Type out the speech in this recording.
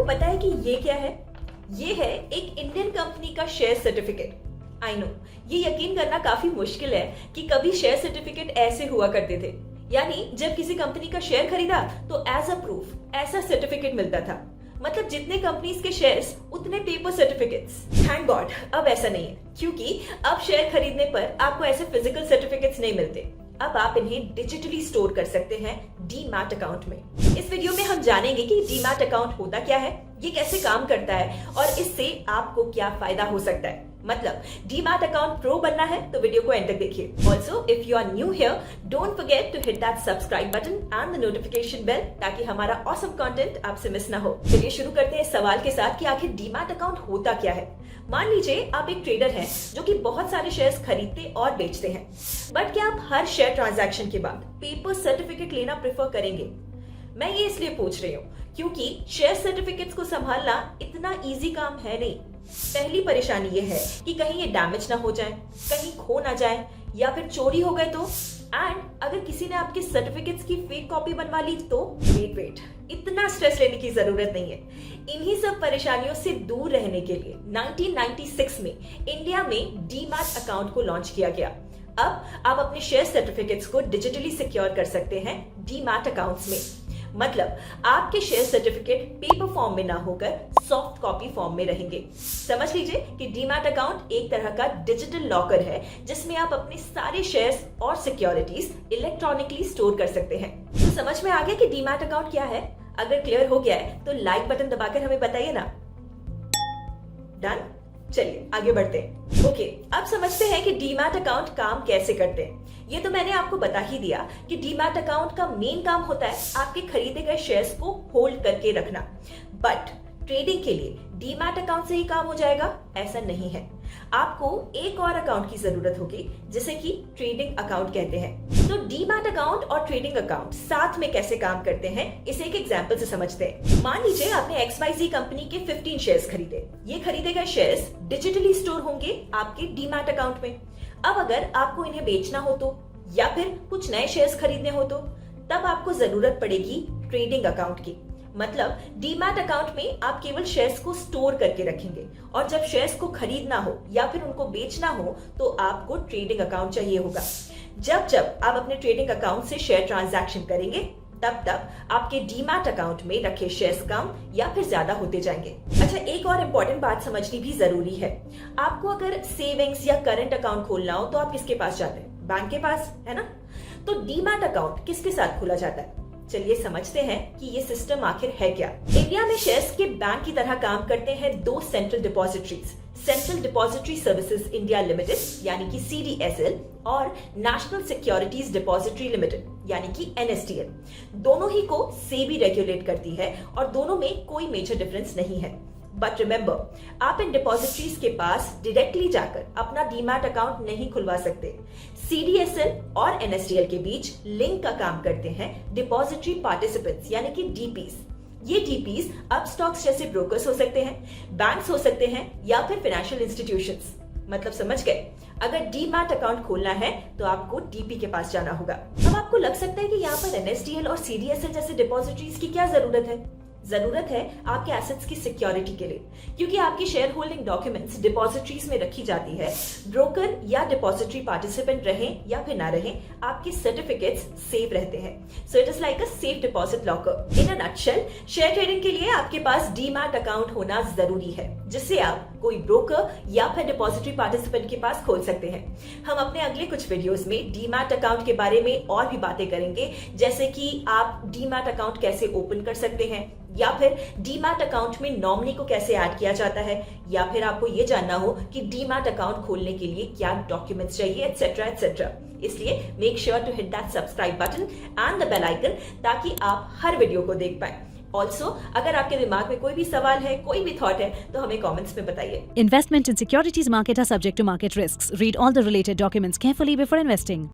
पता है कि ये क्या है? ये है एक इंडियन कंपनी का शेयर सर्टिफिकेट। आई नो, ये यकीन करना काफी मुश्किल है कि कभी शेयर सर्टिफिकेट ऐसे हुआ करते थे। यानी जब किसी कंपनी का शेयर खरीदा तो एज अ प्रूफ ऐसा सर्टिफिकेट मिलता था। मतलब जितने कंपनीज के शेयर्स उतने पेपर सर्टिफिकेट्स। थैंक गॉड अब ऐसा नहीं है, क्योंकि अब शेयर खरीदने पर आपको ऐसे फिजिकल सर्टिफिकेट्स नहीं मिलते। अब आप इन्हें डिजिटली स्टोर कर सकते हैं डीमैट अकाउंट में। इस वीडियो में हम जानेंगे कि डीमैट अकाउंट होता क्या है, ये कैसे काम करता है और इससे आपको क्या फायदा हो सकता है। मतलब डीमैट अकाउंट प्रो बनना है तो वीडियो को एंड तक देखिए। Also if you are new here, don't forget to hit that subscribe button and the notification bell ताकि हमारा ऑसम कंटेंट आपसे मिस ना हो। चलिए शुरू करते हैं इस सवाल के साथ कि आखिर डीमैट अकाउंट होता क्या है। मान लीजिए आप एक ट्रेडर हैं जो कि बहुत सारे शेयर्स खरीदते और बेचते हैं, बट क्या आप हर शेयर ट्रांजैक्शन के बाद पेपर सर्टिफिकेट लेना प्रेफर करेंगे? मैं ये इसलिए पूछ रही हूँ क्योंकि शेयर सर्टिफिकेट्स को संभालना इतना इजी काम है नहीं। पहली परेशानी ये है कि कहीं ये डैमेज ना हो जाए, कहीं खो ना जाए या फिर चोरी हो गए तो, एंड अगर किसी ने आपके सर्टिफिकेट्स की फेक कॉपी बनवा ली तो वेट इतना स्ट्रेस लेने की जरूरत नहीं है। इन्हीं सब परेशानियों से दूर रहने के लिए 1996 में इंडिया में डीमैट अकाउंट को लॉन्च किया गया। अब आप अपने शेयर सर्टिफिकेट्स को डिजिटली सिक्योर कर सकते हैं डीमैट अकाउंट्स में। मतलब आपके शेयर सर्टिफिकेट पेपर फॉर्म में ना होकर सॉफ्ट कॉपी फॉर्म में रहेंगे। समझ लीजिए कि डीमैट अकाउंट एक तरह का डिजिटल लॉकर है जिसमें आप अपने सारे शेयर्स और सिक्योरिटीज इलेक्ट्रॉनिकली स्टोर कर सकते हैं। तो समझ में आ गया कि डीमैट अकाउंट क्या है? अगर क्लियर हो गया है तो लाइक बटन दबाकर हमें बताइए ना। डन? चलिए आगे बढ़ते हैं। ओके, अब समझते हैं कि डीमैट अकाउंट काम कैसे करते हैं। ये तो मैंने आपको बता ही दिया कि डीमैट अकाउंट का मेन काम होता है आपके खरीदे गए शेयर्स को होल्ड करके रखना। बट ट्रेडिंग के लिए डीमैट अकाउंट से ही काम हो जाएगा ऐसा नहीं है। आपको एक और अकाउंट की जरूरत होगी जिसे कि ट्रेडिंग अकाउंट कहते हैं। तो डीमैट अकाउंट और ट्रेडिंग अकाउंट साथ में कैसे काम करते हैं इसे एक एग्जांपल से समझते हैं। मान लीजिए आपने XYZ कंपनी के 15 शेयर्स खरीदे। ये खरीदे गए शेयर्स डिजिटली स्टोर होंगे आपके डीमैट अकाउंट में। अब अगर आपको इन्हें बेचना हो तो या फिर कुछ नए शेयर्स खरीदने हो तो तब आपको जरूरत पड़ेगी ट्रेडिंग अकाउंट की। मतलब डीमैट अकाउंट में आप केवल शेयर्स को स्टोर करके रखेंगे और जब शेयर्स को खरीदना हो या फिर उनको बेचना हो तो आपको ट्रेडिंग अकाउंट चाहिए होगा। जब जब आप अपने ट्रेडिंग अकाउंट से शेयर ट्रांजैक्शन करेंगे तब तब आपके डीमैट अकाउंट में रखे शेयर्स कम या फिर ज्यादा होते जाएंगे। अच्छा, एक और इम्पोर्टेंट बात समझनी भी जरूरी है। आपको अगर सेविंग्स या करंट अकाउंट खोलना हो तो आप किसके पास जाते हैं? बैंक के पास, है ना? तो डीमैट अकाउंट किसके साथ खोला जाता है? चलिए समझते हैं कि ये सिस्टम आखिर है क्या। इंडिया में शेयर्स के बैंक की तरह काम करते हैं दो central depositories, central depository services India limited यानी कि CDSL और नेशनल सिक्योरिटीज डिपॉजिटरी लिमिटेड यानी कि NSDL। दोनों ही को सेबी रेगुलेट करती है और दोनों में कोई मेजर डिफरेंस नहीं है। बट रिमेंबर, आप इन डिपॉजिटरीज के पास डायरेक्टली जाकर अपना डीमैट अकाउंट नहीं खुलवा सकते। CDSL और NSDL के बीच लिंक का काम करते हैं डिपॉजिटरी पार्टिसिपेंट्स यानी कि DPs। ये DPs अब स्टॉक्स जैसे ब्रोकर्स हो सकते हैं, बैंक्स हो सकते हैं या फिर फाइनेंशियल इंस्टीट्यूशंस। मतलब समझ गए? अगर डीमैट अकाउंट खोलना है तो आपको DP के पास जाना होगा। अब आपको लग सकता है कि यहाँ पर NSDL और CDSL जैसे डिपॉजिटरीज की क्या जरूरत है? जरूरत है आपके एसेट्स की सिक्योरिटी के लिए, क्योंकि आपकी शेयर होल्डिंग डॉक्यूमेंट्स डिपॉजिटरीज में रखी जाती है। ब्रोकर या डिपॉजिटरी पार्टिसिपेंट रहें या फिर ना रहें, आपके सर्टिफिकेट्स सेव रहते हैं। So it is like a safe deposit locker. In a nutshell, share trading के लिए आपके पास डीमैट अकाउंट होना जरूरी है जिससे आप कोई ब्रोकर या फिर डिपॉजिटरी पार्टिसिपेंट के पास खोल सकते हैं। हम अपने अगले कुछ वीडियोस में डीमैट अकाउंट के बारे में और भी बातें करेंगे, जैसे कि आप डीमैट अकाउंट कैसे ओपन कर सकते हैं या फिर डीमैट अकाउंट में नॉमिनी को कैसे ऐड किया जाता है, या फिर आपको ये जानना हो कि डीमैट अकाउंट खोलने के लिए क्या डॉक्यूमेंट्स चाहिए, एटसेट्रा एटसेट्रा। इसलिए make sure to hit that subscribe button and the bell icon ताकि आप हर वीडियो को देख पाए। ऑल्सो अगर आपके दिमाग में कोई भी सवाल है, कोई भी थॉट है तो हमें कमेंट्स में बताइए। Investment in securities market are subject to market risks. Read all the related documents carefully before investing.